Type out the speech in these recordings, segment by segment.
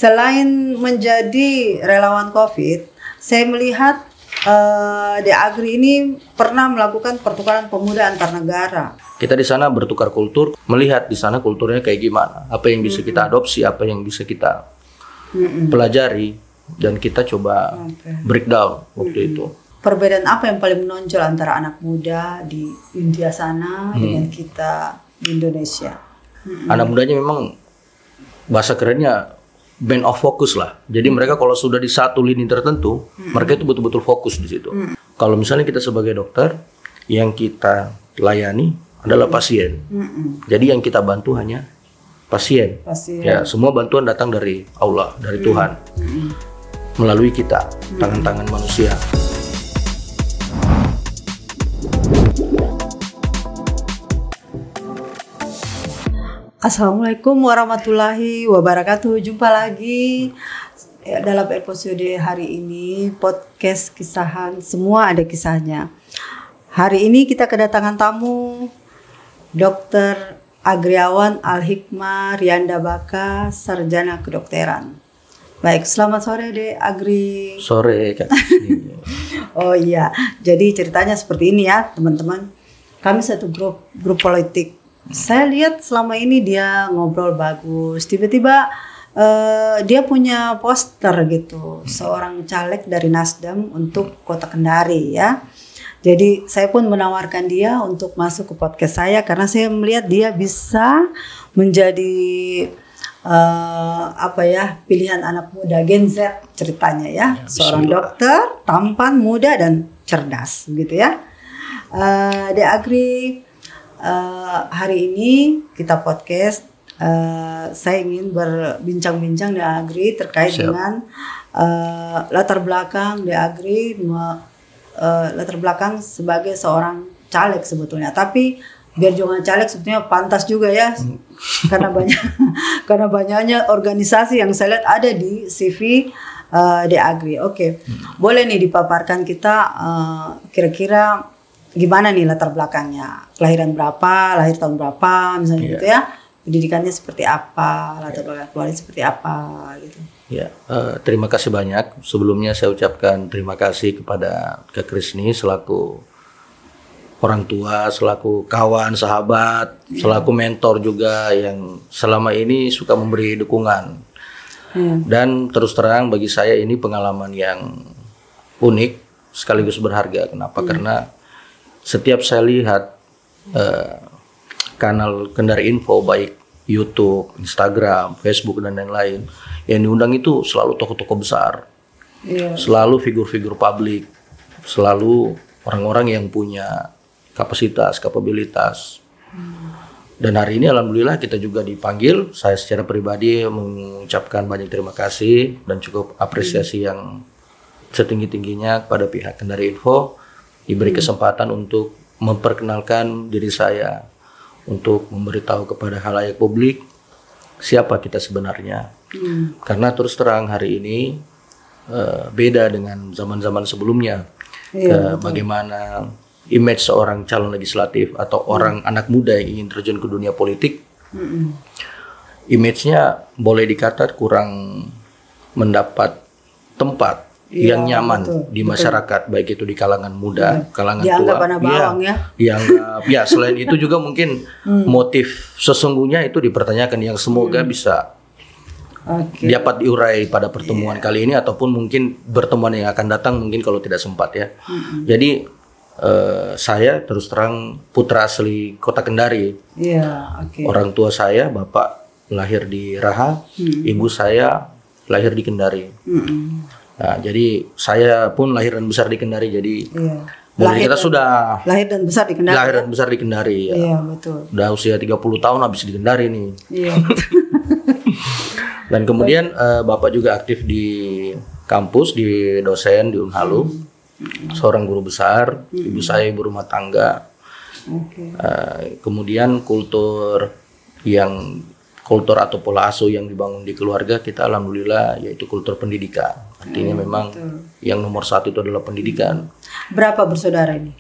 selain menjadi relawan COVID, saya melihat di Agri ini pernah melakukan pertukaran pemuda antar negara. Kita di sana bertukar kultur, melihat di sana kulturnya kayak gimana, apa yang bisa kita adopsi, apa yang bisa kita pelajari, dan kita coba breakdown waktu itu. Perbedaan apa yang paling menonjol antara anak muda di India sana dengan kita di Indonesia? Anak mudanya memang bahasa kerennya band of focus lah. Jadi mereka kalau sudah di satu lini tertentu, mereka itu betul-betul fokus di situ. Kalau misalnya kita sebagai dokter, yang kita layani adalah pasien. Jadi yang kita bantu hanya pasien. Ya, semua bantuan datang dari Allah, dari Tuhan, melalui kita, tangan-tangan manusia. Assalamualaikum warahmatullahi wabarakatuh. Jumpa lagi dalam episode hari ini podcast kisahan, semua ada kisahnya. Hari ini kita kedatangan tamu Dr. Agriawan Al-Hikmah Rianda Baka, sarjana kedokteran. Baik, selamat sore Dek Agri. Sore Kak. Oh iya, jadi ceritanya seperti ini ya teman-teman. Kami satu grup politik. Saya lihat selama ini dia ngobrol bagus. Tiba-tiba dia punya poster gitu, seorang caleg dari Nasdem untuk Kota Kendari ya. Jadi saya pun menawarkan dia untuk masuk ke podcast saya karena saya melihat dia bisa menjadi pilihan anak muda Gen Z ceritanya ya. Seorang dokter, tampan, muda dan cerdas gitu ya. Dek Agri, hari ini kita podcast, saya ingin berbincang-bincang di Agri terkait dengan latar belakang di Agri, latar belakang sebagai seorang caleg sebetulnya. Tapi biar jangan caleg sebetulnya pantas juga ya, karena banyaknya organisasi yang saya lihat ada di CV di Agri. Oke. Boleh nih dipaparkan kita kira-kira gimana nih latar belakangnya, kelahiran berapa, lahir tahun berapa misalnya gitu ya, pendidikannya seperti apa, latar belakang keluarga seperti apa gitu. Ya, terima kasih banyak. Sebelumnya saya ucapkan terima kasih kepada Kak Krisni selaku orang tua, selaku kawan, sahabat, selaku mentor juga yang selama ini suka memberi dukungan. Dan terus terang bagi saya ini pengalaman yang unik sekaligus berharga. Kenapa? Karena setiap saya lihat kanal Kendari Info, baik YouTube, Instagram, Facebook dan lain-lain, yang diundang itu selalu tokoh-tokoh besar, selalu figur-figur publik, selalu orang-orang yang punya kapasitas, kapabilitas. Dan hari ini alhamdulillah kita juga dipanggil. Saya secara pribadi mengucapkan banyak terima kasih dan cukup apresiasi yang setinggi-tingginya kepada pihak Kendari Info, diberi kesempatan untuk memperkenalkan diri saya, untuk memberitahu kepada halayak publik siapa kita sebenarnya. Karena terus terang hari ini beda dengan zaman-zaman sebelumnya. Bagaimana image seorang calon legislatif atau orang anak muda yang ingin terjun ke dunia politik, image-nya boleh dikata kurang mendapat tempat yang nyaman di masyarakat, baik itu di kalangan muda, kalangan dianggap tua, anak bawang ya. Selain itu juga mungkin motif sesungguhnya itu dipertanyakan, yang semoga bisa dapat diurai pada pertemuan kali ini ataupun mungkin pertemuan yang akan datang mungkin kalau tidak sempat ya. Jadi saya terus terang putra asli Kota Kendari. Orang tua saya, bapak lahir di Raha, ibu saya lahir di Kendari. Nah, jadi saya pun lahir dan besar di Kendari. Jadi kita sudah lahir dan besar di Kendari. Lahir dan besar di Kendari ya. Iya, betul. Udah usia 30 tahun habis di Kendari nih. Dan kemudian bapak juga aktif di kampus, di dosen di Unhalu. Seorang guru besar, ibu saya ibu rumah tangga. Kemudian kultur atau pola asuh yang dibangun di keluarga kita alhamdulillah yaitu kultur pendidikan. Artinya memang yang nomor satu itu adalah pendidikan. Berapa bersaudara ini?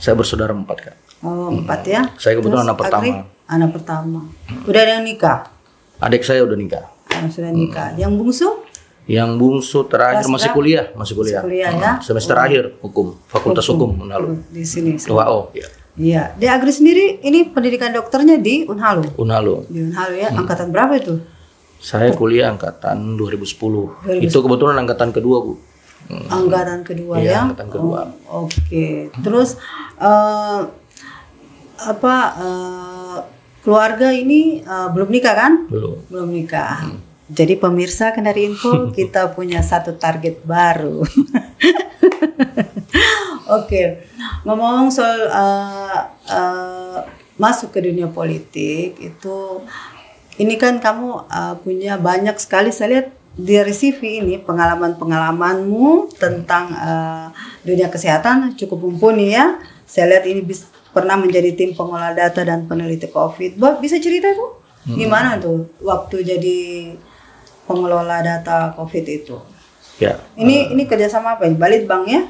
Saya bersaudara 4 Kak. Oh 4 ya. Saya kebetulan anak pertama. Anak pertama. Udah ada yang nikah? Adik saya udah nikah. Oh, sudah nikah. Yang bungsu? Yang bungsu terakhir Kelas masih berapa? kuliah, masih kuliah. Masih kuliah, ya? Semester akhir hukum, Fakultas Hukum Unhalu. Di sini. UAO, ya. Iya. Di Agri sendiri ini pendidikan dokternya di Unhalu. Unhalu. Di Unhalu ya. Angkatan berapa itu? Saya kuliah angkatan 2010. Itu kebetulan angkatan kedua, Bu. Angkatan kedua Iya, ya. angkatan kedua. Oke. Terus keluarga ini belum nikah kan? Belum. Belum nikah. Jadi pemirsa Kendari Info, kita punya satu target baru. Oke, ngomong soal masuk ke dunia politik itu, ini kan kamu punya banyak sekali, saya lihat dari CV ini pengalamanmu tentang dunia kesehatan cukup mumpuni ya. Saya lihat ini pernah menjadi tim pengolah data dan peneliti COVID. Bisa cerita tuh gimana tuh waktu jadi pengelola data COVID itu? Ya. Ini kerjasama apa? Balitbang ya?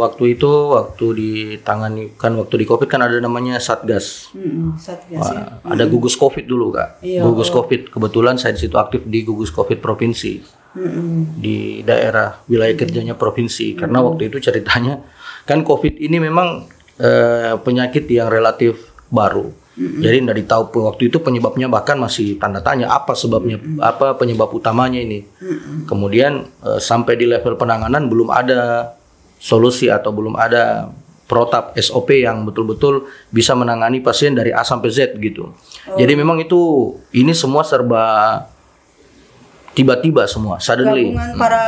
Waktu itu ditangani kan waktu di COVID kan ada namanya Satgas. Satgas ya. Ada gugus COVID dulu, Kak. Iya, Gugus COVID, kebetulan saya di situ aktif di gugus COVID provinsi. Di daerah wilayah kerjanya provinsi. Karena waktu itu ceritanya kan COVID ini memang penyakit yang relatif baru. Jadi tidak ditahu waktu itu penyebabnya, bahkan masih tanda tanya apa sebabnya, apa penyebab utamanya ini. Kemudian sampai di level penanganan belum ada solusi atau belum ada protap SOP yang betul-betul bisa menangani pasien dari A sampai Z gitu. Jadi memang ini semua serba tiba-tiba semua, suddenly. Gabungan para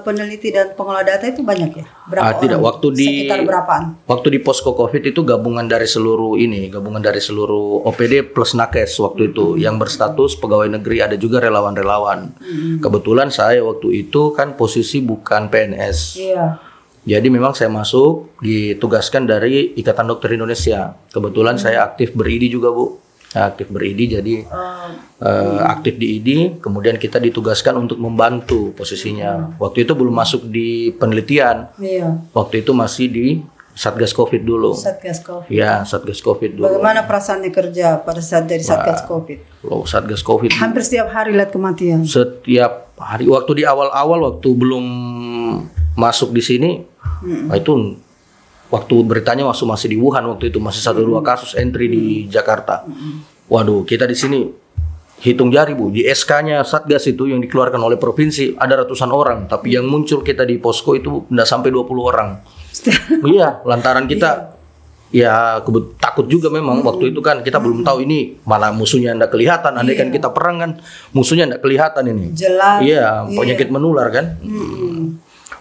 peneliti dan pengelola data itu banyak ya? Berapa orang? Tidak, sekitar berapaan? Waktu di posko COVID itu gabungan dari seluruh OPD plus nakes waktu itu yang berstatus pegawai negeri, ada juga relawan-relawan. Kebetulan saya waktu itu kan posisi bukan PNS. Iya. Jadi memang saya masuk ditugaskan dari Ikatan Dokter Indonesia. Kebetulan saya aktif ber-ID juga, Bu. Aktif ber-ID, jadi aktif di ID, kemudian kita ditugaskan untuk membantu posisinya. Waktu itu belum masuk di penelitian. Iya. Waktu itu masih di Satgas COVID dulu. Satgas COVID. Ya, Satgas COVID dulu. Bagaimana perasaannya kerja pada saat dari Satgas COVID? Kalau Satgas COVID Hampir setiap hari lihat kematian. setiap hari. Waktu di awal-awal, waktu belum masuk di sini, itu waktu beritanya masih di Wuhan, waktu itu masih 1-2 kasus entry di Jakarta. Waduh, kita di sini hitung jari, Bu. Di SK-nya Satgas itu yang dikeluarkan oleh provinsi ada ratusan orang, tapi yang muncul kita di posko itu tidak sampai 20 orang. Iya, lantaran kita ya takut juga memang waktu itu kan kita belum tahu ini mana musuhnya tidak kelihatan. Andai kan kita perang kan musuhnya tidak kelihatan ini. Jelas. Iya, penyakit menular kan.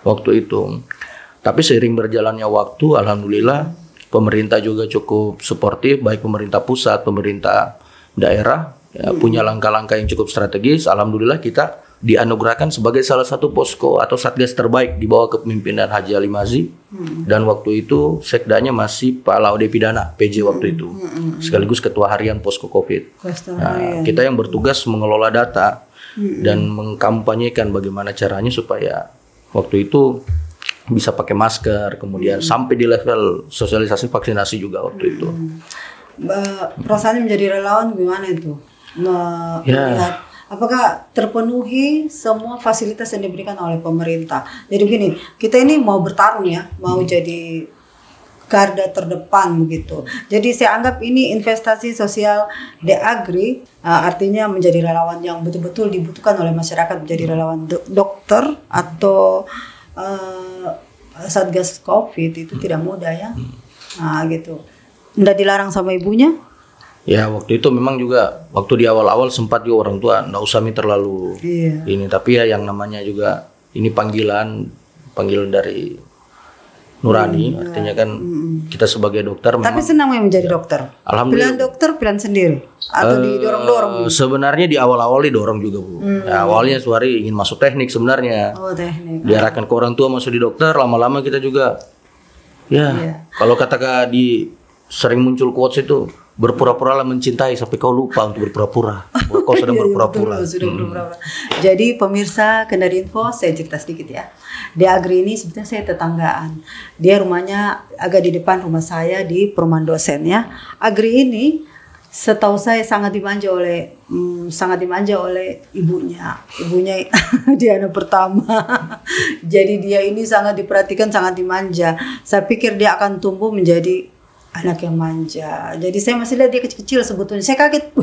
Waktu itu. Tapi seiring berjalannya waktu, alhamdulillah pemerintah juga cukup suportif, baik pemerintah pusat, pemerintah daerah ya, punya langkah-langkah yang cukup strategis. Alhamdulillah kita dianugerahkan sebagai salah satu posko atau satgas terbaik di bawah kepemimpinan Haji Ali Mazi. Dan waktu itu sekdanya masih Pak Laude Pidana, PJ waktu itu, sekaligus ketua harian posko COVID. Nah, kita yang bertugas mengelola data dan mengkampanyekan bagaimana caranya supaya waktu itu bisa pakai masker, kemudian sampai di level sosialisasi vaksinasi juga waktu itu. Perasaannya menjadi relawan gimana itu? Melihat apakah terpenuhi semua fasilitas yang diberikan oleh pemerintah? Jadi begini, kita ini mau bertarung ya, mau jadi garda terdepan begitu. Jadi saya anggap ini investasi sosial di Agri, artinya menjadi relawan yang betul-betul dibutuhkan oleh masyarakat, menjadi relawan dokter atau Satgas COVID itu tidak mudah ya. Nah gitu. Nggak dilarang sama ibunya? Ya waktu itu memang juga waktu di awal-awal sempat juga orang tua nggak usah terlalu ini, tapi ya yang namanya juga ini panggilan dari nurani, artinya kan kita sebagai dokter. Tapi senang yang menjadi dokter. Alhamdulillah. Pilihan dokter pilihan sendiri atau didorong-dorong? Sebenarnya di awal-awal didorong juga, Bu. Nah, awalnya Suari ingin masuk teknik sebenarnya. Oh, teknik. Diarahkan ke orang tua masuk di dokter, lama-lama kita juga kalau kata sering muncul quotes itu, berpura-pura lah mencintai sampai kau lupa untuk berpura-pura. Kau sedang berpura-pura. Sudah berpura-pura. Jadi pemirsa Kendari Info, saya cerita sedikit ya. Di Agri ini sebetulnya saya tetanggaan. Dia rumahnya agak di depan rumah saya di perumahan dosen ya. Agri ini setahu saya sangat dimanja oleh ibunya. Ibunya dia anak pertama. Jadi dia ini sangat diperhatikan, sangat dimanja. Saya pikir dia akan tumbuh menjadi anak yang manja. Jadi saya masih lihat dia kecil-kecil sebetulnya. Saya kaget,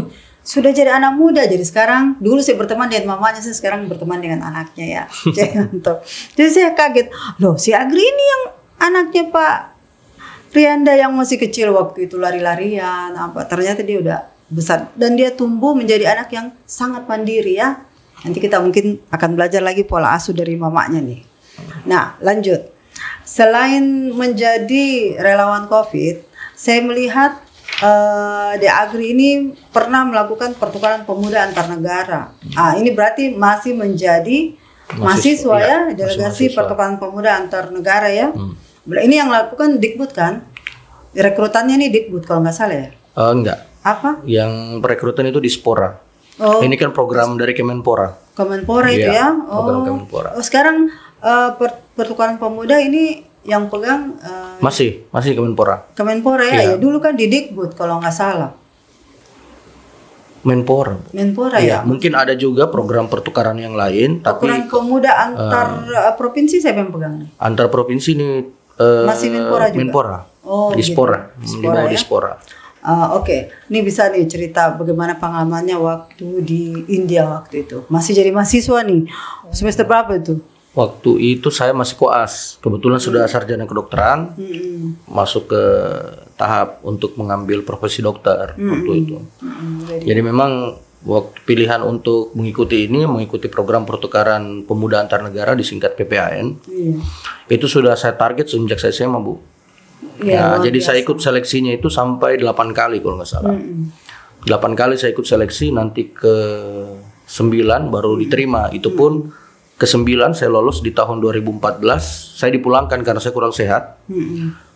sudah jadi anak muda. Jadi sekarang, dulu saya berteman dengan mamanya, saya sekarang berteman dengan anaknya ya. Jadi saya kaget, loh si Agri ini yang anaknya Pak Rianda yang masih kecil waktu itu lari-larian apa, ternyata dia udah besar dan dia tumbuh menjadi anak yang sangat mandiri ya. Nanti kita mungkin akan belajar lagi pola asuh dari mamanya nih. Nah, lanjut. Selain menjadi relawan COVID, saya melihat De Agri ini pernah melakukan pertukaran pemuda antar negara. Ini berarti masih menjadi mahasiswa ya, delegasi pertukaran pemuda antar negara ya. Ini yang lakukan Dikbud kan? Rekrutannya nih Dikbud kalau nggak salah ya? Enggak. Apa? Yang perekrutan itu Dispora. Oh. Ini kan program dari Kemenpora. Kemenpora itu ya? Program Kemenpora. Sekarang pertukaran pemuda ini yang pegang masih Kemenpora. Kemenpora ya? Ya dulu kan di Dikbud kalau nggak salah. Menpora ya. Mungkin ada juga program pertukaran yang lain, tapi pertukaran pemuda antar provinsi siapa yang pegang? Antar provinsi ini masih Menpora juga. Menpora. Dispora. Di bawah Dispora. Oke. Ini bisa nih cerita bagaimana pengalamannya waktu di India waktu itu. Masih jadi mahasiswa nih. Semester berapa itu? Waktu itu saya masih koas. Kebetulan sudah sarjana kedokteran. Masuk ke tahap untuk mengambil profesi dokter waktu itu. Jadi memang waktu pilihan untuk mengikuti program pertukaran pemuda antar negara disingkat PPAN. Itu sudah saya target sejak saya SMA, Bu. Jadi saya ikut seleksinya itu sampai 8 kali kalau nggak salah. 8 kali saya ikut seleksi, nanti ke 9 baru diterima. Itu pun ke 9 saya lolos di tahun 2014. Saya dipulangkan karena saya kurang sehat.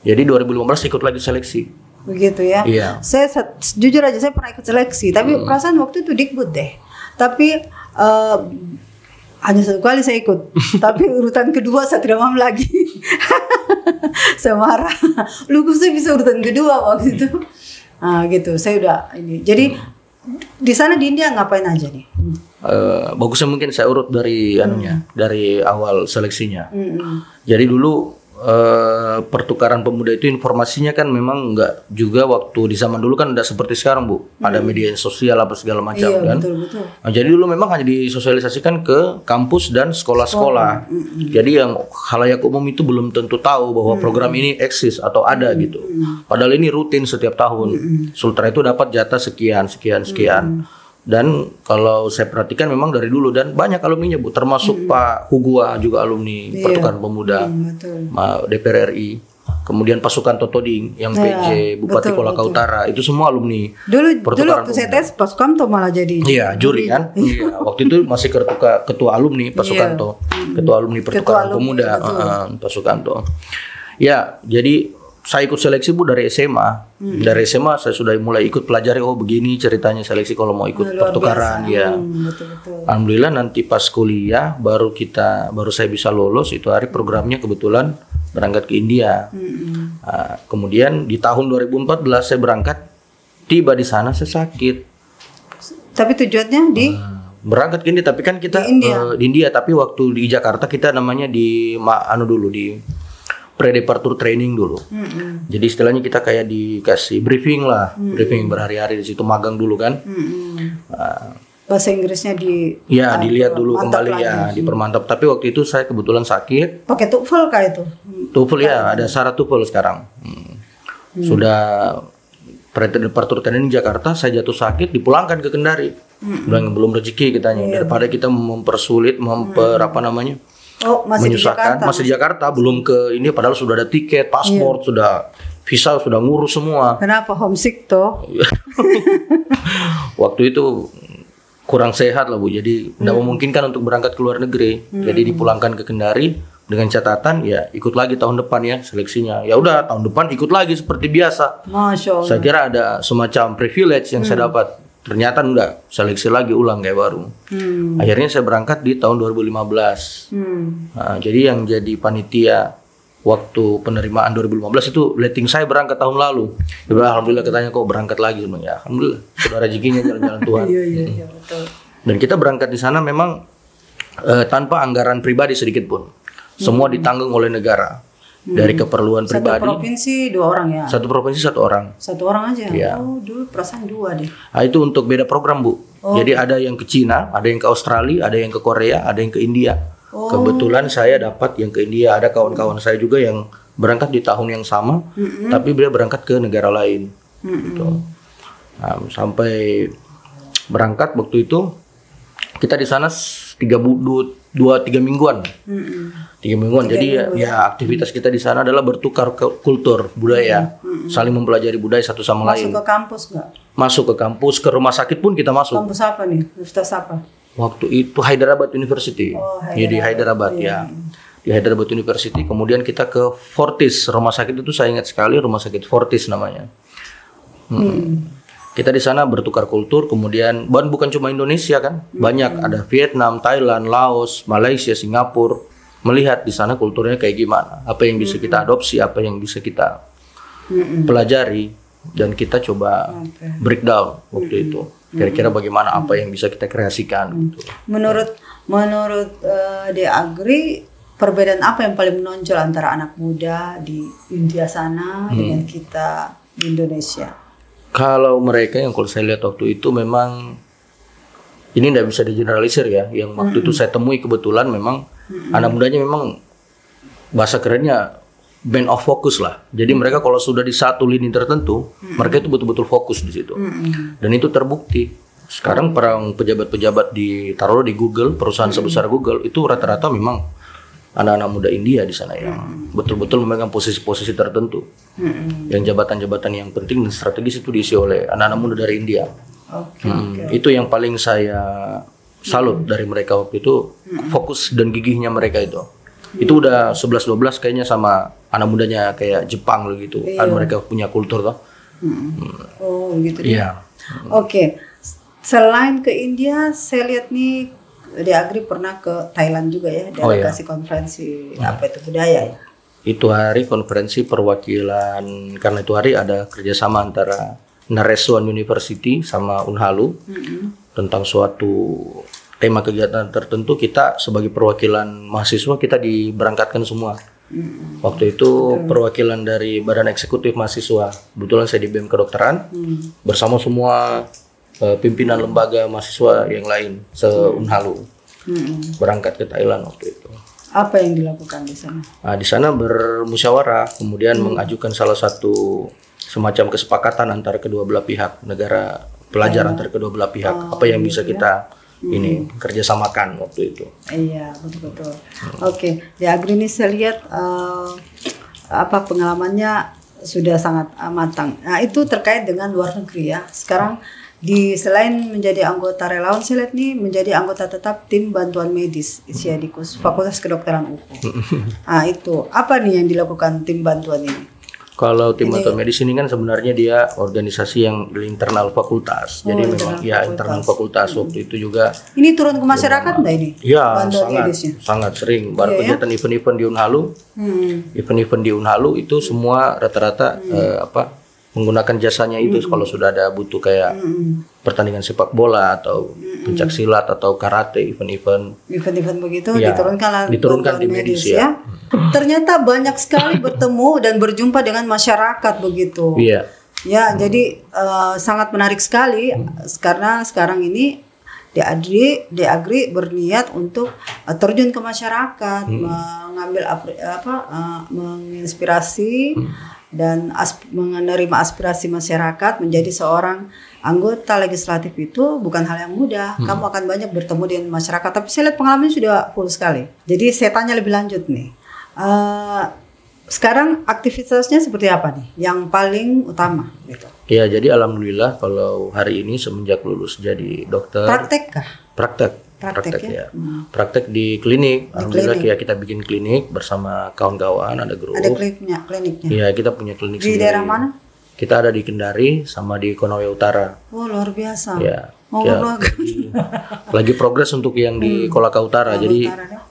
Jadi 2015 ikut lagi seleksi. Begitu ya. Iya. Saya jujur aja saya pernah ikut seleksi, tapi perasaan waktu itu Dikbud deh. Tapi hanya 1 kali saya ikut. Tapi urutan kedua saya tidak mau lagi. Saya marah. Lu kok saya bisa urutan kedua waktu itu. Gitu. Saya udah ini. Jadi di sana di India ngapain aja nih? Bagusnya mungkin saya urut dari dari awal seleksinya. Jadi dulu pertukaran pemuda itu informasinya kan memang nggak juga waktu di zaman dulu kan udah seperti sekarang, Bu. Ada media sosial apa segala macam kan. Betul. Nah, jadi dulu memang hanya disosialisasikan ke kampus dan sekolah-sekolah. Jadi yang khalayak umum itu belum tentu tahu bahwa program ini eksis atau ada gitu. Padahal ini rutin setiap tahun. Sultra itu dapat jatah sekian. Dan kalau saya perhatikan memang dari dulu dan banyak alumninya, Bu, termasuk Pak Hugua juga alumni pertukaran pemuda DPR RI. Kemudian pasukan Totoding yang PJ Bupati Kolaka Utara itu semua alumni. Dulu waktu saya tes Pak Sukamto malah jadi. Iya, juri kan. Iya, waktu itu masih ketua alumni Pak Sukamto. Ketua alumni pertukaran pemuda Pak Sukamto. Ya, jadi saya ikut seleksi, Bu, dari SMA. Dari SMA saya sudah mulai ikut pelajari, begini ceritanya seleksi kalau mau ikut pertukaran ya. Betul. Alhamdulillah nanti pas kuliah baru saya bisa lolos. Itu hari programnya kebetulan berangkat ke India. Kemudian di tahun 2014 saya berangkat, tiba di sana saya sakit. Tapi tujuannya berangkat ke India, tapi kan kita di India, tapi waktu di Jakarta kita namanya di pre-departure training dulu. Jadi istilahnya kita kayak dikasih briefing lah, briefing berhari-hari di situ, magang dulu kan. Bahasa Inggrisnya dilihat dulu kembali ya, dipermantap. Tapi waktu itu saya kebetulan sakit. Pakai TOEFL kah itu? TOEFL ya, ada syarat TOEFL sekarang. Sudah pre-departure training di Jakarta, saya jatuh sakit, dipulangkan ke Kendari. Belum rezeki kitanya, daripada kita mempersulit, menyusahkan. Masih di Jakarta, belum ke ini, padahal sudah ada tiket, paspor, sudah visa, sudah ngurus semua. Kenapa homesick toh? Waktu itu kurang sehat lah, Bu, jadi tidak memungkinkan untuk berangkat ke luar negeri. Jadi dipulangkan ke Kendari dengan catatan ya ikut lagi tahun depan ya seleksinya. Ya udah, tahun depan ikut lagi seperti biasa. Masya Allah. Saya kira ada semacam privilege yang saya dapat. Ternyata enggak, seleksi lagi ulang kayak baru. Akhirnya saya berangkat di tahun 2015. Jadi yang jadi panitia waktu penerimaan 2015 itu letting saya berangkat tahun lalu. Dia bilang, alhamdulillah, katanya kok berangkat lagi. Ya alhamdulillah, sudah rezekinya jalan-jalan Tuhan. Iya, betul. Dan kita berangkat di sana memang tanpa anggaran pribadi sedikit pun. Semua ditanggung oleh negara dari keperluan pribadi. Satu provinsi 2 orang ya? Satu provinsi 1 orang. 1 orang aja? Ya. Oh, dulu perasaan 2 deh. Nah, itu untuk beda program, Bu. Jadi ada yang ke Cina, ada yang ke Australia, ada yang ke Korea, ada yang ke India. Kebetulan saya dapat yang ke India. Ada kawan-kawan saya juga yang berangkat di tahun yang sama, tapi dia berangkat ke negara lain. Gitu. Nah, sampai berangkat waktu itu kita di sana 3 mingguan. 3 mingguan. Jadi ya aktivitas kita di sana adalah bertukar kultur budaya, saling mempelajari budaya satu sama lain. Masuk ke kampus nggak? Masuk ke kampus, ke rumah sakit pun kita masuk. Kampus apa nih? Universitas apa? Waktu itu Hyderabad University. Jadi Hyderabad ya. Di Hyderabad University. Kemudian kita ke Fortis, rumah sakit itu saya ingat sekali, rumah sakit Fortis namanya. Kita di sana bertukar kultur, kemudian bukan cuma Indonesia kan, banyak ada Vietnam, Thailand, Laos, Malaysia, Singapura. Melihat di sana kulturnya kayak gimana, apa yang bisa kita adopsi, apa yang bisa kita pelajari, dan kita coba breakdown waktu itu. Kira-kira bagaimana apa yang bisa kita kreasikan. Gitu. Menurut De Agri, perbedaan apa yang paling menonjol antara anak muda di India sana dengan kita di Indonesia? Kalau mereka yang kalau saya lihat waktu itu memang ini tidak bisa digeneralisir ya. Yang waktu itu saya temui kebetulan memang anak mudanya memang bahasa kerennya band of focus lah. Jadi mereka kalau sudah di satu lini tertentu, mereka itu betul-betul fokus di situ. Dan itu terbukti. Sekarang para pejabat-pejabat taruh di Google, perusahaan sebesar Google itu rata-rata memang anak-anak muda India di sana yang betul-betul memegang posisi-posisi tertentu. Yang jabatan-jabatan yang penting dan strategis itu diisi oleh anak-anak muda dari India. Itu yang paling saya salut dari mereka waktu itu, fokus dan gigihnya mereka itu. Itu udah 11-12 kayaknya sama anak mudanya kayak Jepang gitu. Kan mereka punya kultur toh. Oh gitu deh. Iya. Oke. Selain ke India, saya lihat nih De Agri pernah ke Thailand juga ya, delegasi konferensi apa itu budaya ya. Itu hari konferensi perwakilan, karena itu hari ada kerjasama antara Naresuan University sama Unhalu tentang suatu tema kegiatan tertentu. Kita sebagai perwakilan mahasiswa kita diberangkatkan semua. Waktu itu perwakilan dari Badan Eksekutif Mahasiswa, kebetulan saya di BEM Kedokteran bersama semua pimpinan lembaga mahasiswa yang lain se-Unhalu berangkat ke Thailand waktu itu. Apa yang dilakukan di sana? Nah, di sana bermusyawarah, kemudian mengajukan salah satu semacam kesepakatan antara kedua belah pihak, negara pelajar antara kedua belah pihak, apa yang bisa kita ini kerjasamakan waktu itu. Iya, betul-betul. Oke, De Agri ini saya lihat apa pengalamannya sudah sangat matang. Nah, itu terkait dengan luar negeri ya. Sekarang selain menjadi anggota relawan, saya lihat nih menjadi anggota tetap tim bantuan medis Isyaadikus Fakultas Kedokteran UPU. Nah, itu apa nih yang dilakukan tim bantuan ini? Kalau tim bantuan medis ini kan sebenarnya dia organisasi yang di internal fakultas. Jadi memang ya internal fakultas waktu itu juga. Ini turun ke masyarakat enggak ini? Ya, sangat sering. Baru kegiatan event-event di Unhalu. Event-event di Unhalu itu semua rata-rata menggunakan jasanya itu kalau sudah ada butuh kayak pertandingan sepak bola atau pencak silat atau karate, event-event begitu ya, diturunkan tim medis ya. Ternyata banyak sekali bertemu dan berjumpa dengan masyarakat begitu. Iya. Ya, jadi sangat menarik sekali karena sekarang ini De Agri berniat untuk terjun ke masyarakat, mengambil menginspirasi dan menerima aspirasi masyarakat. Menjadi seorang anggota legislatif itu bukan hal yang mudah. Kamu akan banyak bertemu dengan masyarakat. Tapi saya lihat pengalamannya sudah full sekali. Jadi saya tanya lebih lanjut nih. Sekarang aktivitasnya seperti apa nih? Yang paling utama gitu. Ya, jadi alhamdulillah kalau hari ini semenjak lulus jadi dokter. Praktek kah? Praktek ya. Praktek di klinik. Alhamdulillah kita bikin klinik bersama kawan-kawan, ada grup. Ada kliniknya. Iya, kita punya klinik di daerah mana? Kita ada di Kendari sama di Konawe Utara. Oh, luar biasa. Ya. Lagi progres untuk yang di Kolaka Utara. Jadi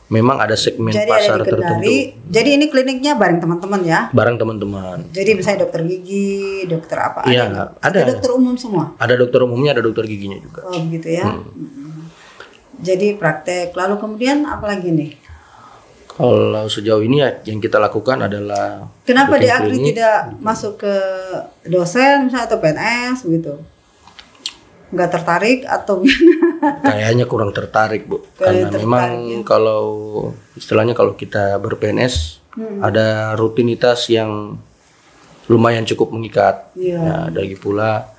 memang ada segmen Jadi pasar ada di Kendari. tertentu. Jadi ini kliniknya bareng teman-teman ya? Barang teman-teman. Jadi misalnya dokter gigi, dokter apa? Iya, ada. Atau dokter umum semua? Ada dokter umumnya, ada dokter giginya juga. Oh begitu ya. Jadi praktek. Lalu kemudian apa lagi nih? Kalau sejauh ini ya, yang kita lakukan adalah Kenapa bikin di Agri klinik. tidak masuk ke dosen misalnya atau PNS begitu? Nggak tertarik atau Kayaknya kurang tertarik, Bu. Karena tertarik, memang ya. kalau istilahnya kalau kita ber-PNS ada rutinitas yang lumayan cukup mengikat. Iya. Nah, lagi pula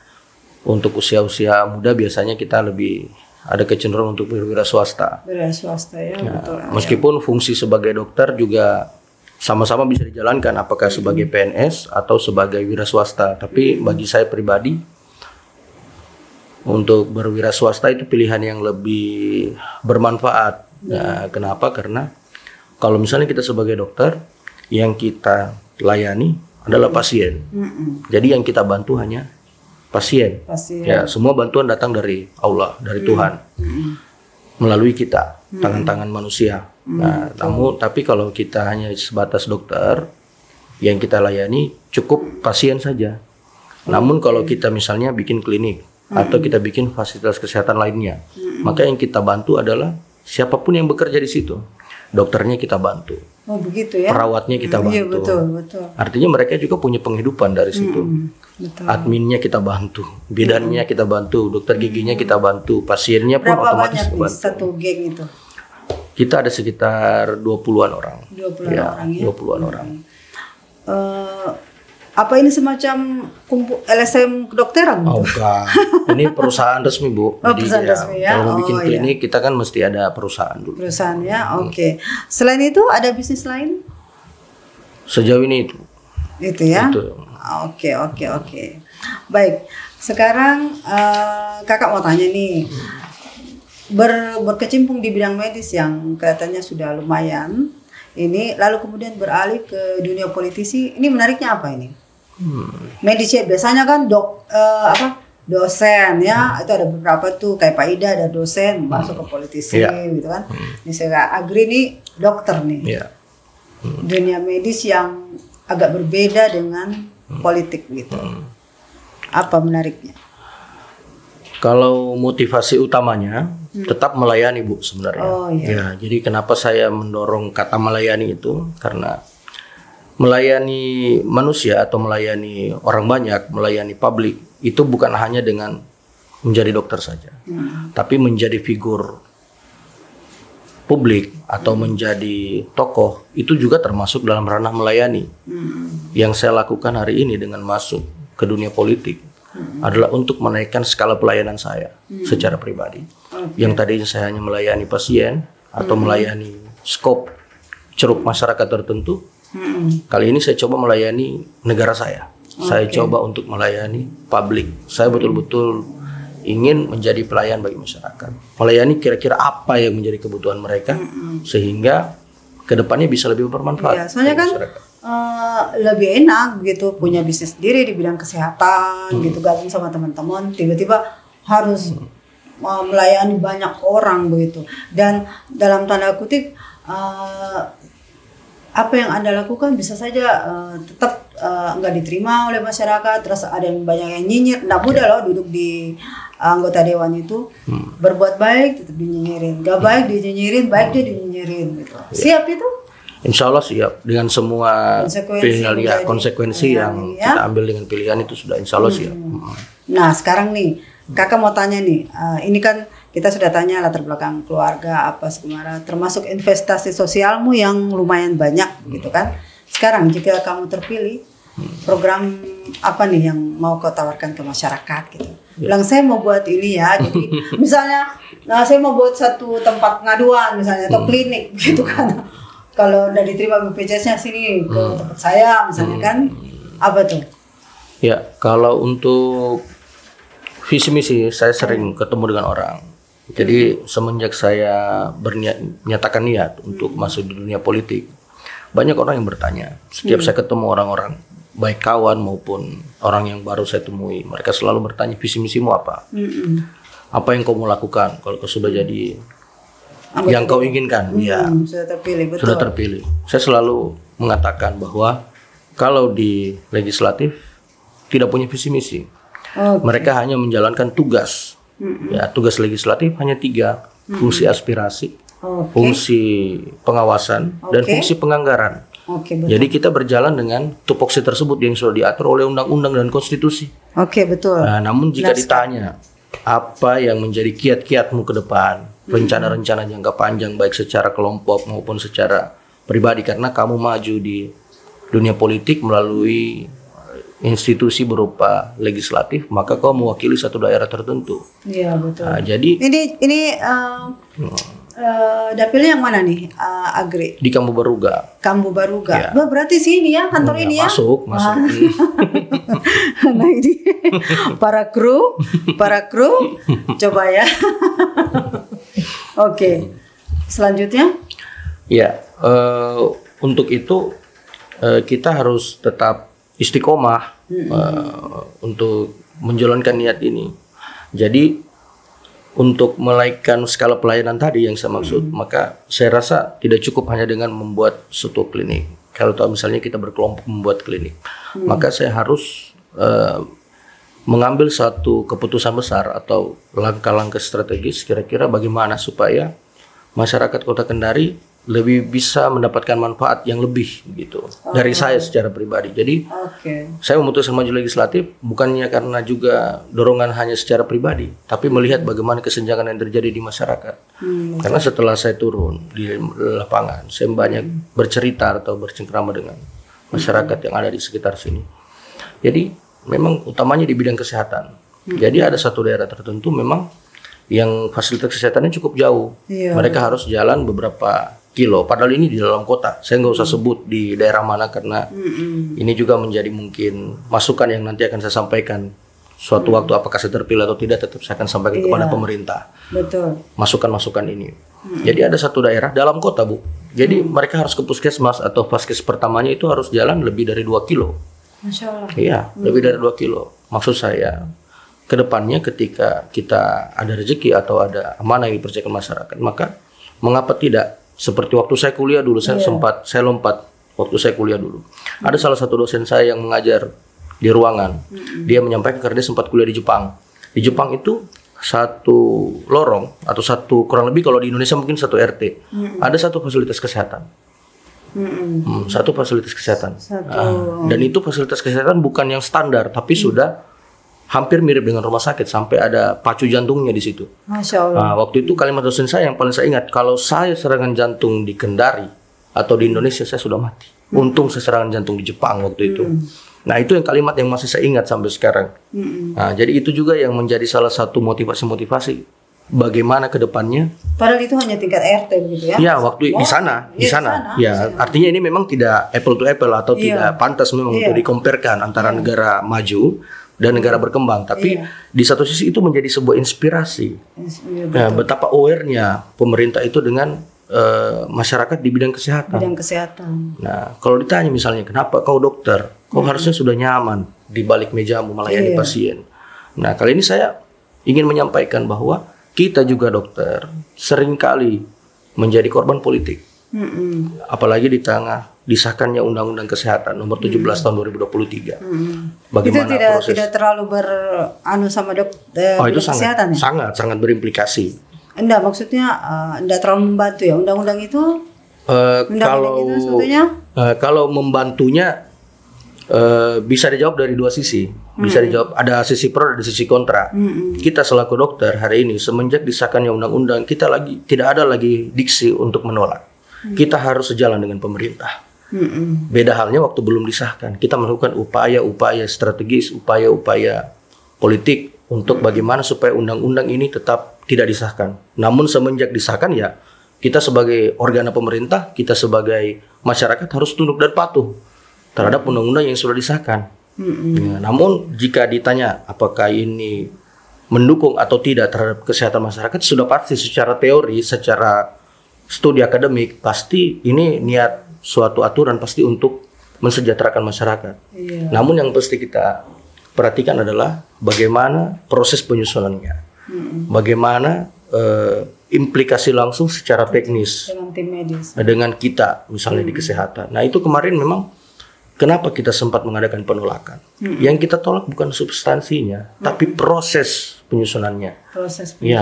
untuk usia-usia muda biasanya kita lebih ada kecenderungan untuk berwira swasta. Beres swasta ya, betul. Meskipun fungsi sebagai dokter juga sama-sama bisa dijalankan apakah sebagai PNS atau sebagai wira swasta. Tapi bagi saya pribadi untuk berwira swasta itu pilihan yang lebih bermanfaat. Nah, kenapa? Karena kalau misalnya kita sebagai dokter yang kita layani adalah pasien. Jadi yang kita bantu hanya pasien. Ya, semua bantuan datang dari Allah, dari Tuhan. Melalui kita, tangan-tangan manusia. Nah, tapi kalau kita hanya sebatas dokter yang kita layani cukup pasien saja. Namun kalau kita misalnya bikin klinik atau kita bikin fasilitas kesehatan lainnya, maka yang kita bantu adalah siapapun yang bekerja di situ. Dokternya kita bantu. Oh begitu ya. Perawatnya kita bantu. Iya betul, betul. Artinya mereka juga punya penghidupan dari situ. Betul. Adminnya kita bantu, bidannya kita bantu, dokter giginya kita bantu, pasiennya pun Berapa otomatis banyak kita nih bantu. satu geng itu? Kita ada sekitar 20-an orang. 20-an Ya, orang ya. 20-an orang. Apa ini semacam kumpul LSM kedokteran? Oh, enggak. Ini perusahaan resmi, Bu. Oh, perusahaan resmi ya. Kalau mau bikin Oh, klinik kita kan mesti ada perusahaan dulu. Perusahaan ya, oke. Selain itu ada bisnis lain? Sejauh ini itu. Itu ya. Itu. Oke. Baik. Sekarang kakak mau tanya nih, berkecimpung di bidang medis yang kelihatannya sudah lumayan, ini lalu kemudian beralih ke dunia politisi, ini menariknya apa ini? Medis ya biasanya kan dosen ya, itu ada beberapa tuh kayak Pak Ida ada dosen masuk ke politisi gitu kan. Ini saya Agri nih dokter nih. Iya. Dunia medis yang agak berbeda dengan politik gitu. Apa menariknya? Kalau motivasi utamanya tetap melayani, Bu, sebenarnya. Oh, iya. Ya, jadi kenapa saya mendorong kata melayani itu? Karena melayani manusia atau melayani orang banyak, melayani publik itu bukan hanya dengan menjadi dokter saja, tapi menjadi figur publik atau menjadi tokoh itu juga termasuk dalam ranah melayani. Yang saya lakukan hari ini dengan masuk ke dunia politik adalah untuk menaikkan skala pelayanan saya secara pribadi. Yang tadinya saya hanya melayani pasien atau melayani skop ceruk masyarakat tertentu, kali ini saya coba melayani negara saya. Saya coba untuk melayani publik. Saya betul-betul ingin menjadi pelayan bagi masyarakat. Melayani kira-kira apa yang menjadi kebutuhan mereka sehingga kedepannya bisa lebih bermanfaat. Iya, soalnya kan lebih enak gitu punya bisnis sendiri di bidang kesehatan gitu, gabung sama teman-teman, tiba-tiba harus melayani banyak orang begitu. Dan dalam tanda kutip apa yang Anda lakukan bisa saja tetap nggak diterima oleh masyarakat, terus ada yang banyak yang nyinyir. Nggak mudah loh duduk di anggota dewan itu, berbuat baik tetap dinyinyirin, nggak baik dinyinyirin, baik dia dinyinyirin gitu. Siap itu? Insya Allah siap dengan semua konsekuensi yang kita ambil dengan pilihan itu sudah insya Allah siap. Nah sekarang nih kakak mau tanya nih, ini kan kita sudah tanya latar belakang keluarga apa segala, termasuk investasi sosialmu yang lumayan banyak gitu kan. Sekarang jika kamu terpilih, program apa nih yang mau kau tawarkan ke masyarakat gitu? Bilang saya mau buat ini ya, jadi misalnya, saya mau buat satu tempat pengaduan misalnya atau klinik gitu kan. Kalau udah diterima BPJS-nya sini ke tempat saya misalnya kan, apa tuh? Ya kalau untuk visi misi saya sering ketemu dengan orang. Jadi semenjak saya menyatakan niat untuk masuk di dunia politik, banyak orang yang bertanya. Setiap saya ketemu orang-orang, baik kawan maupun orang yang baru saya temui, mereka selalu bertanya visi misimu apa? Apa yang kau mau lakukan kalau kau sudah jadi yang kau inginkan. Ya, sudah terpilih, betul. Sudah terpilih. Saya selalu mengatakan bahwa kalau di legislatif tidak punya visi misi. Mereka hanya menjalankan tugas. Ya, tugas legislatif hanya 3, fungsi aspirasi, fungsi pengawasan, dan fungsi penganggaran. Jadi kita berjalan dengan tupoksi tersebut yang sudah diatur oleh undang-undang dan konstitusi. Betul. Nah, namun jika ditanya apa yang menjadi kiat-kiatmu ke depan, rencana-rencana jangka panjang baik secara kelompok maupun secara pribadi, karena kamu maju di dunia politik melalui institusi berupa legislatif, maka kau mewakili satu daerah tertentu. Iya, betul. Nah, jadi ini dapilnya yang mana nih, Agri? di Kambu Baruga. Kambu Baruga. Ya. Berarti sini ya kantor ini ya? Masuk. Nah ini para kru coba ya. Oke. Selanjutnya? Ya, untuk itu kita harus tetap istiqomah untuk menjalankan niat ini. Jadi untuk menaikkan skala pelayanan tadi yang saya maksud, maka saya rasa tidak cukup hanya dengan membuat suatu klinik. Kalau tahu misalnya kita berkelompok membuat klinik, maka saya harus mengambil satu keputusan besar atau langkah-langkah strategis kira-kira bagaimana supaya masyarakat Kota Kendari lebih bisa mendapatkan manfaat yang lebih gitu dari saya secara pribadi. Jadi saya memutuskan maju legislatif bukannya karena juga dorongan hanya secara pribadi, tapi melihat bagaimana kesenjangan yang terjadi di masyarakat. Karena setelah saya turun di lapangan, saya banyak bercerita atau bercengkrama dengan masyarakat yang ada di sekitar sini. Jadi memang utamanya di bidang kesehatan. Jadi ada satu daerah tertentu memang yang fasilitas kesehatannya cukup jauh. Mereka harus jalan beberapa kilo, padahal ini di dalam kota. Saya nggak usah sebut di daerah mana karena ini juga menjadi mungkin masukan yang nanti akan saya sampaikan suatu waktu, apakah saya terpilih atau tidak, tetap saya akan sampaikan kepada pemerintah. Betul. Masukan-masukan ini. Jadi ada satu daerah dalam kota, Bu. Jadi mereka harus ke puskesmas atau vaskes pertamanya itu harus jalan lebih dari 2 kilo. Masya Allah. Iya, lebih dari 2 kilo. Maksud saya, ke depannya ketika kita ada rezeki atau ada amanah yang dipercayakan masyarakat, maka mengapa tidak? Seperti waktu saya kuliah dulu, saya lompat waktu saya kuliah dulu. Ada salah satu dosen saya yang mengajar di ruangan. Dia menyampaikan karena dia sempat kuliah di Jepang. Di Jepang itu satu lorong atau satu, kurang lebih kalau di Indonesia mungkin satu RT, ada satu fasilitas kesehatan. Satu fasilitas kesehatan. Dan itu fasilitas kesehatan bukan yang standar, tapi sudah hampir mirip dengan rumah sakit, sampai ada pacu jantungnya di situ. Masya Allah. Nah, waktu itu kalimat dosen saya yang paling saya ingat, kalau saya serangan jantung di Kendari atau di Indonesia saya sudah mati. Untung saya serangan jantung di Jepang waktu itu. Nah, itu yang kalimat yang masih saya ingat sampai sekarang. Nah, jadi itu juga yang menjadi salah satu motivasi bagaimana ke depannya. Padahal itu hanya tingkat RT begitu ya? Ya, waktu di sana. Ya, artinya ini memang tidak apple to apple atau tidak pantas memang untuk dikomparkan antara negara maju dan negara berkembang, tapi di satu sisi itu menjadi sebuah inspirasi. Nah, betapa aware-nya pemerintah itu dengan masyarakat di bidang kesehatan. Nah, kalau ditanya misalnya, kenapa kau dokter, kau harusnya sudah nyaman di balik mejamu melayani pasien. Nah, kali ini saya ingin menyampaikan bahwa kita juga dokter seringkali menjadi korban politik. Apalagi di tengah disahkannya Undang-Undang Kesehatan nomor 17 tahun 2023. Bagaimana itu tidak terlalu sama itu kesehatan sangat berimplikasi. Enggak, maksudnya enggak terlalu membantu ya undang-undang itu? Kalau membantunya bisa dijawab dari dua sisi. Bisa dijawab, ada sisi pro dan sisi kontra. Kita selaku dokter hari ini semenjak disahkannya undang-undang, kita tidak ada lagi diksi untuk menolak. Kita harus sejalan dengan pemerintah. Beda halnya waktu belum disahkan, kita melakukan upaya-upaya strategis, upaya-upaya politik untuk bagaimana supaya undang-undang ini tetap tidak disahkan. Namun semenjak disahkan, ya kita sebagai organa pemerintah, kita sebagai masyarakat harus tunduk dan patuh terhadap undang-undang yang sudah disahkan. Ya, namun jika ditanya apakah ini mendukung atau tidak terhadap kesehatan masyarakat, sudah pasti secara teori, secara studi akademik, pasti ini niat suatu aturan pasti untuk mensejahterakan masyarakat. Namun yang pasti kita perhatikan adalah bagaimana proses penyusunannya, bagaimana implikasi langsung secara teknis dengan tim medis. dengan kita misalnya di kesehatan. Nah itu kemarin memang kenapa kita sempat mengadakan penolakan. Yang kita tolak bukan substansinya, tapi proses penyusunannya.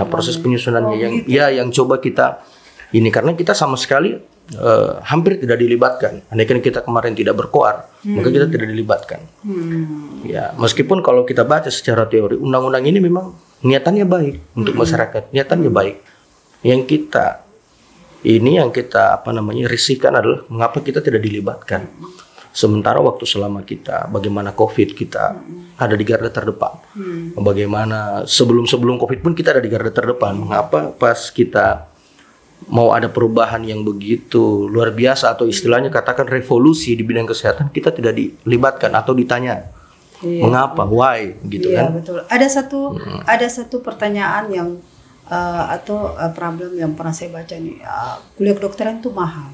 Proses penyusunannya yang coba kita ini, karena kita sama sekali hampir tidak dilibatkan. Andaikan kita kemarin tidak berkoar, maka kita tidak dilibatkan. Ya, meskipun kalau kita baca secara teori undang-undang ini memang niatannya baik untuk masyarakat, niatannya baik. Yang kita risihkan adalah mengapa kita tidak dilibatkan. Sementara waktu selama kita, bagaimana COVID kita ada di garda terdepan. Bagaimana sebelum COVID pun kita ada di garda terdepan. Mengapa pas kita mau ada perubahan yang begitu luar biasa atau istilahnya katakan revolusi di bidang kesehatan, kita tidak dilibatkan atau ditanya mengapa, why gitu kan? Betul. Ada satu pertanyaan yang problem yang pernah saya baca nih, kuliah kedokteran itu mahal,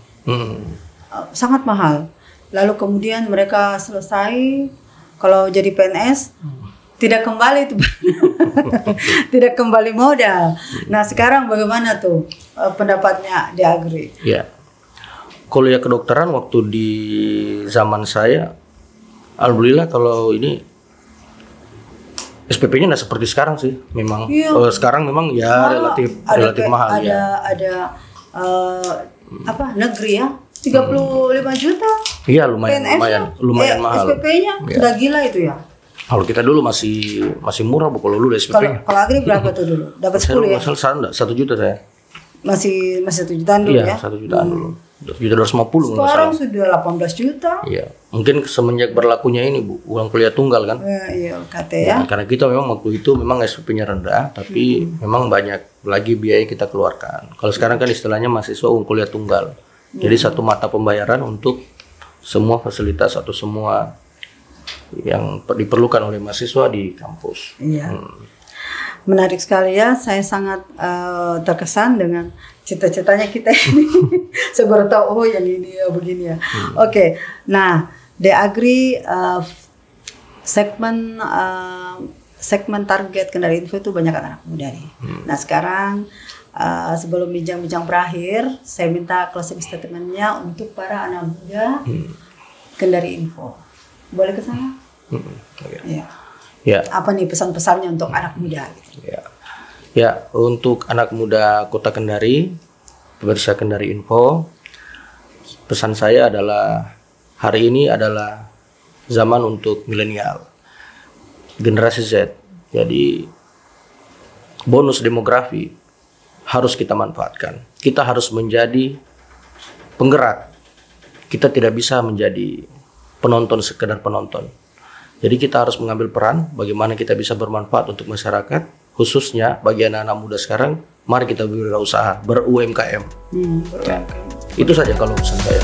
sangat mahal. Lalu kemudian mereka selesai, kalau jadi PNS tidak kembali itu tidak kembali modal. Nah sekarang bagaimana tuh pendapatnya di Agri? Ya, kuliah kedokteran waktu di zaman saya, alhamdulillah kalau ini SPP-nya nggak seperti sekarang sih, memang sekarang memang relatif mahal. Ada negeri ya 35 juta. Iya lumayan mahal. SPP-nya udah gila itu ya. Kalau kita dulu masih murah bu, kalau lu SPP-nya. Kalau Agri berapa tuh dulu? Dapat 10 ya? Saya 1 juta saya. Masih 1 jutaan dulu ya? Iya 1 jutaan dulu. 1.250. Sekarang sudah 18 juta. Iya, mungkin semenjak berlakunya ini bu, uang kuliah tunggal kan? Iya, UKT ya. Karena kita memang waktu itu memang SPP-nya rendah, tapi memang banyak lagi biaya kita keluarkan. Kalau sekarang kan istilahnya mahasiswa uang kuliah tunggal. Jadi satu mata pembayaran untuk semua fasilitas atau semua yang diperlukan oleh mahasiswa di kampus. Iya. Menarik sekali ya, saya sangat terkesan dengan cita-citanya kita ini. Saya baru tahu yang ini ya begini ya. Oke. Nah, di Agri segmen target Kendari Info itu banyak anak muda nih. Nah, sekarang sebelum bincang-bincang berakhir, saya minta closing statement-nya untuk para anak muda Kendari Info. Boleh ke sana? Ya. Ya. Apa nih pesan-pesannya untuk anak muda? Gitu? Ya, untuk anak muda Kota Kendari, pemirsa Kendari Info, pesan saya adalah hari ini adalah zaman untuk milenial, generasi Z. Jadi bonus demografi harus kita manfaatkan. Kita harus menjadi penggerak. Kita tidak bisa menjadi penonton sekedar penonton. Jadi kita harus mengambil peran bagaimana kita bisa bermanfaat untuk masyarakat, khususnya bagi anak-anak muda sekarang. Mari kita berwirausaha, ber-UMKM. Itu saja kalau pesan saya.